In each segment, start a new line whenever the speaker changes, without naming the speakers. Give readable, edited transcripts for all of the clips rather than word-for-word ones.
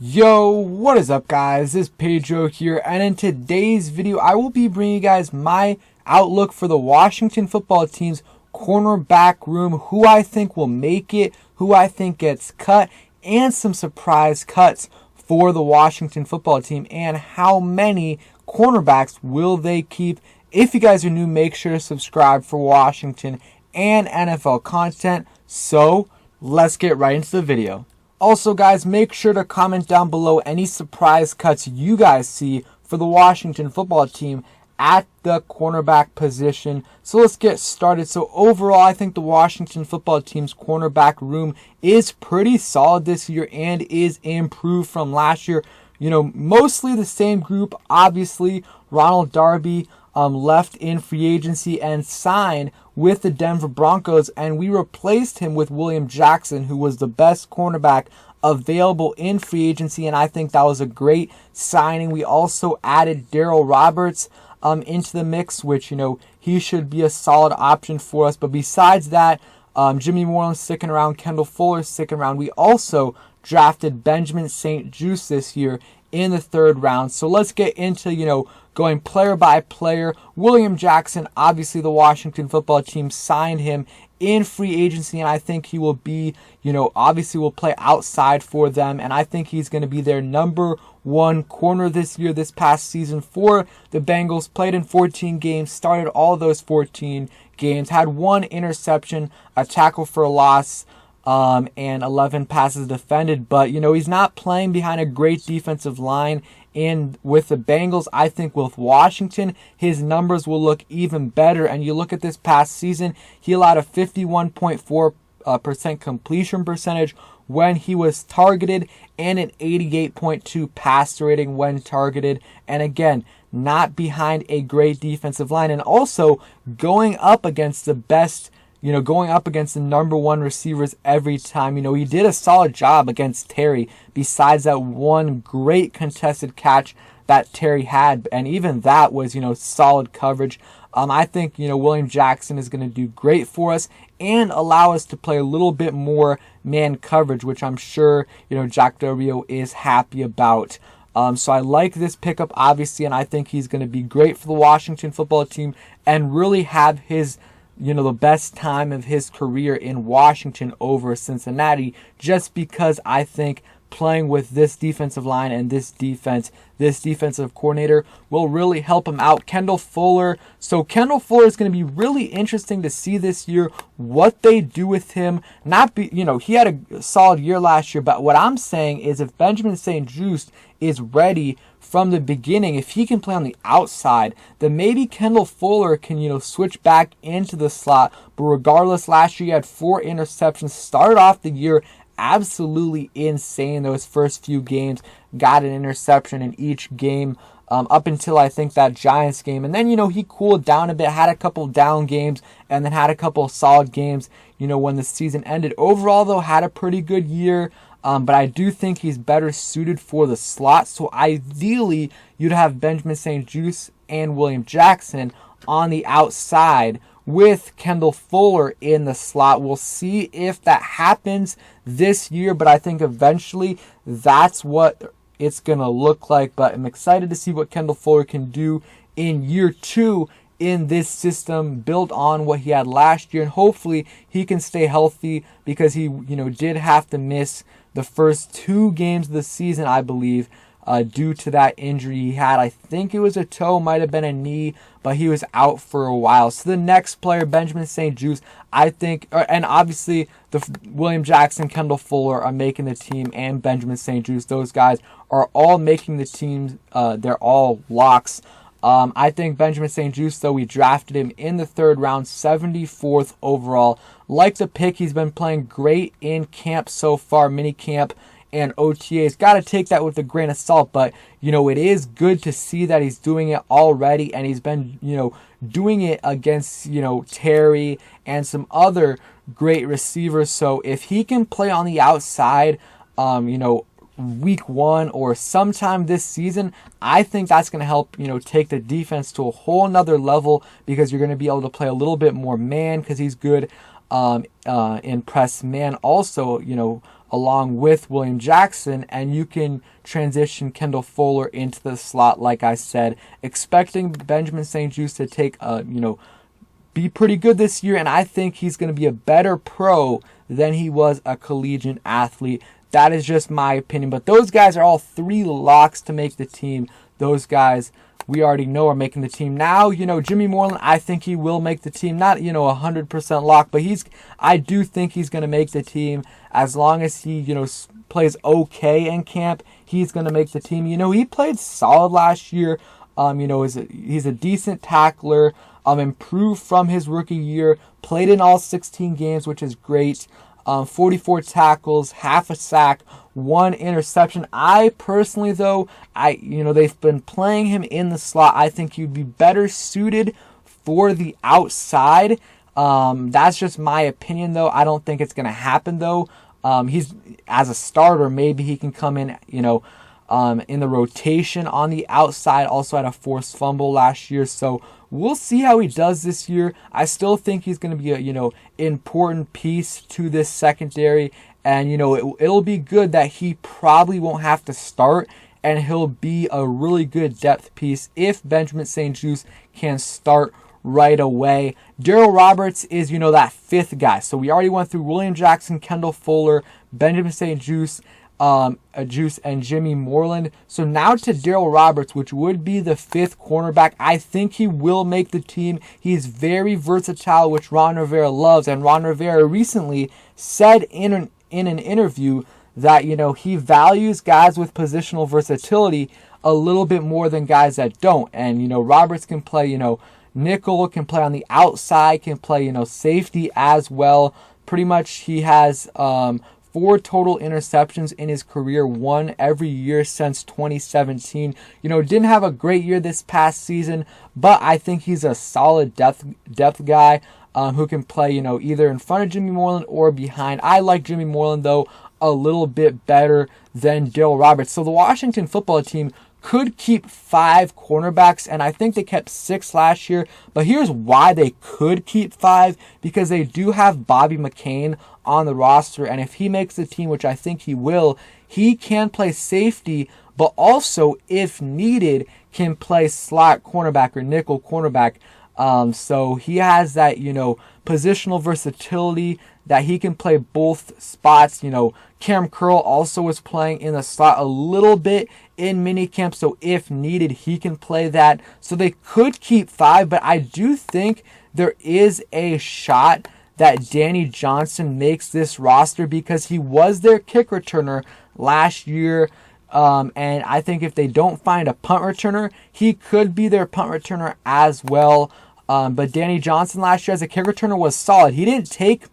Yo, what is up guys? This is Pedro here, and in today's video I will be bringing you guys my outlook for the Washington football team's cornerback room, who I think will make it, who I think gets cut, and some surprise cuts for the Washington football team, and how many cornerbacks will they keep. If you guys are new, make sure to subscribe for Washington and NFL content. So let's get right into the video. Also guys, make sure to comment down below any surprise cuts you guys see for the Washington football team at the cornerback position. So let's get started. So overall, I think the Washington football team's cornerback room is pretty solid this year and is improved from last year. You know, mostly the same group. Obviously, Ronald Darby left in free agency and signed with the Denver Broncos, and we replaced him with William Jackson, who was the best cornerback available in free agency, and I think that was a great signing. We also added Darrell Roberts into the mix, which, you know, he should be a solid option for us. But besides that, Jimmy Moreland's sticking around, Kendall Fuller sticking around. We also drafted Benjamin StJeance this year in the 3rd round. So let's get into, you know, going player by player. William Jackson, obviously the Washington football team signed him in free agency, and I think he will be, you know, obviously will play outside for them, and I think he's going to be their number 1 corner this year. This past season for the Bengals, played in 14 games, started all those 14 games, had 1 interception, a tackle for a loss, and 11 passes defended. But, you know, he's not playing behind a great defensive line. And with the Bengals, I think with Washington, his numbers will look even better. And you look at this past season, he allowed a 51.4% completion percentage when he was targeted, and an 88.2 pass rating when targeted. And again, not behind a great defensive line, and also going up against the best, you know, going up against the number 1 receivers every time. You know, he did a solid job against Terry, besides that 1 great contested catch that Terry had, and even that was, you know, solid coverage. I think, you know, William Jackson is going to do great for us and allow us to play a little bit more man coverage, which I'm sure, you know, Jack Del Rio is happy about. So I like this pickup, obviously, and I think he's going to be great for the Washington football team and really have his, you know, the best time of his career in Washington over Cincinnati, just because I think playing with this defensive line and this defensive coordinator will really help him out. Kendall Fuller. So Kendall Fuller is going to be really interesting to see this year what they do with him. You know, he had a solid year last year, but what I'm saying is if Benjamin StJeance is ready from the beginning, if he can play on the outside, then maybe Kendall Fuller can, you know, switch back into the slot. But regardless, last year he had 4 interceptions, started off the year absolutely insane. Those first few games, got an interception in each game, up until I think that Giants game. And then, you know, he cooled down a bit, had a couple down games, and then had a couple solid games, you know, when the season ended. Overall, though, had a pretty good year. But I do think he's better suited for the slot. So ideally, you'd have Benjamin StJeance and William Jackson on the outside with Kendall Fuller in the slot. We'll see if that happens this year, but I think eventually that's what it's going to look like. But I'm excited to see what Kendall Fuller can do in year 2 in this system, built on what he had last year, and hopefully he can stay healthy, because he, you know, did have to miss the first 2 games of the season, I believe, due to that injury he had. I think it was a toe, might have been a knee, but he was out for a while. So the next player, Benjamin StJeance, I think, and obviously the William Jackson, Kendall Fuller are making the team, and Benjamin StJeance, those guys are all making the team. They're all locks. I think Benjamin StJeance, though, we drafted him in the 3rd round, 74th overall. Like the pick, he's been playing great in camp so far, mini camp and OTAs. Got to take that with a grain of salt, but, you know, it is good to see that he's doing it already, and he's been, you know, doing it against, you know, Terry and some other great receivers. So if he can play on the outside, you know, week 1 or sometime this season, I think that's going to help, you know, take the defense to a whole nother level, because you're going to be able to play a little bit more man, because he's good in press man also, along with William Jackson, and you can transition Kendall Fuller into the slot, like I said, expecting Benjamin St-Juste to take, be pretty good this year, and I think he's going to be a better pro than he was a collegiate athlete. That is just my opinion, but those guys are all 3 locks to make the team. Those guys we already know are making the team. Now, Jimmy Moreland, I think he will make the team. Not, 100% lock, but I do think he's going to make the team as long as he, plays okay in camp. He's going to make the team. He played solid last year. He's a decent tackler. Improved from his rookie year. Played in all 16 games, which is great. 44 tackles, half a sack, 1 interception. I personally, though, they've been playing him in the slot. I think he'd be better suited for the outside. That's just my opinion, though. I don't think it's going to happen, though. He's, as a starter, maybe he can come in, in the rotation on the outside. Also had a forced fumble last year, so we'll see how he does this year. I still think he's going to be a, important piece to this secondary. And, it'll be good that he probably won't have to start. And he'll be a really good depth piece if Benjamin St-Juste can start right away. Darrell Roberts is, that 5th guy. So we already went through William Jackson, Kendall Fuller, Benjamin St-Juste, Juste, and Jimmy Moreland. So now to Darrell Roberts, which would be the 5th cornerback. I think he will make the team. He's very versatile, which Ron Rivera loves. And Ron Rivera recently said in an interview that, he values guys with positional versatility a little bit more than guys that don't. And, Roberts can play, nickel, can play on the outside, can play, safety as well. Pretty much he has 4 total interceptions in his career, 1 every year since 2017. Didn't have a great year this past season, but I think he's a solid depth guy who can play, either in front of Jimmy Moreland or behind. I like Jimmy Moreland, though, a little bit better than Darrell Roberts. So the Washington football team could keep 5 cornerbacks, and I think they kept 6 last year. But here's why they could keep 5, because they do have Bobby McCain on the roster, and if he makes the team, which I think he will, he can play safety, but also, if needed, can play slot cornerback or nickel cornerback. So he has that, positional versatility that he can play both spots. Cam Curl also was playing in the slot a little bit in minicamp, so if needed, he can play that. So they could keep 5, but I do think there is a shot that Danny Johnson makes this roster because he was their kick returner last year. And I think if they don't find a punt returner, he could be their punt returner as well. But Danny Johnson last year as a kick returner was solid. He didn't take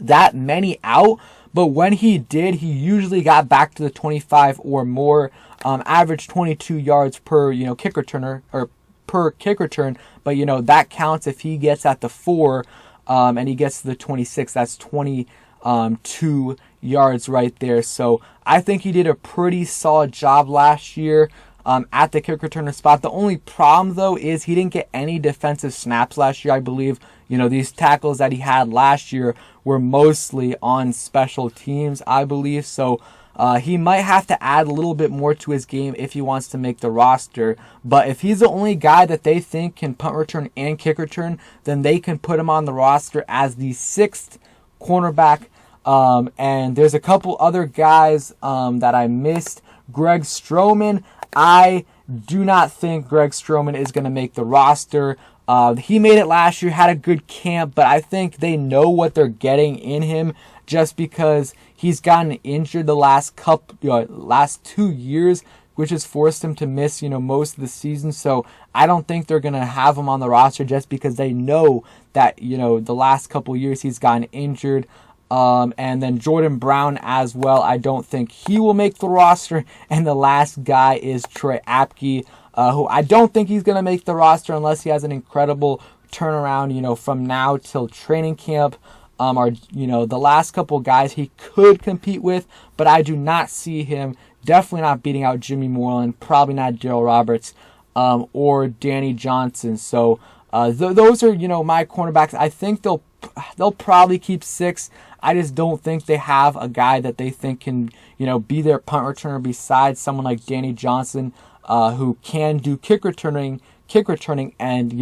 that many out, but when he did, he usually got back to the 25 or more, average 22 yards per, kick returner or per kick return. But, that counts if he gets at the 4, and he gets to the 26. That's 22 yards right there. So I think he did a pretty solid job last year at the kick returner spot. The only problem, though, is he didn't get any defensive snaps last year. I believe, these tackles that he had last year were mostly on special teams, I believe. So he might have to add a little bit more to his game if he wants to make the roster. But if he's the only guy that they think can punt return and kick return, then they can put him on the roster as the 6th cornerback. And there's a couple other guys that I missed. Greg Stroman. I do not think Greg Stroman is going to make the roster. He made it last year, had a good camp, but I think they know what they're getting in him just because he's gotten injured the last 2 years, which has forced him to miss, most of the season. So I don't think they're going to have him on the roster just because they know that, the last couple years he's gotten injured. And then Jordan Brown as well. I don't think he will make the roster. And the last guy is Troy Apke, who I don't think he's going to make the roster unless he has an incredible turnaround, from now till training camp. The last couple guys he could compete with, but I do not see him definitely not beating out Jimmy Moreland, probably not Darrell Roberts, or Danny Johnson. So those are, my cornerbacks. I think they'll they'll probably keep 6. I just don't think they have a guy that they think can, be their punt returner besides someone like Danny Johnson, who can do kick returning. And,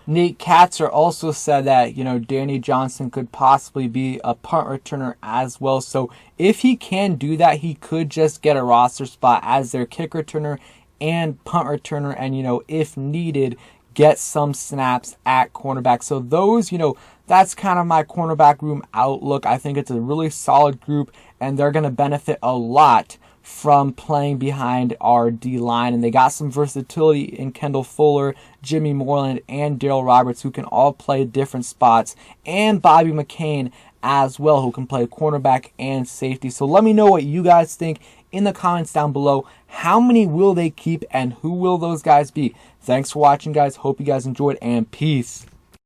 Nate Katzer also said that, Danny Johnson could possibly be a punt returner as well. So if he can do that, he could just get a roster spot as their kick returner and punt returner, and, if needed, get some snaps at cornerback. So those, that's kind of my cornerback room outlook. I think it's a really solid group, and they're going to benefit a lot from playing behind our D-line. And they got some versatility in Kendall Fuller, Jimmy Moreland, and Darrell Roberts, who can all play different spots, and Bobby McCain as well, who can play cornerback and safety. So let me know what you guys think in the comments down below. How many will they keep, and who will those guys be? Thanks for watching, guys. Hope you guys enjoyed, and peace.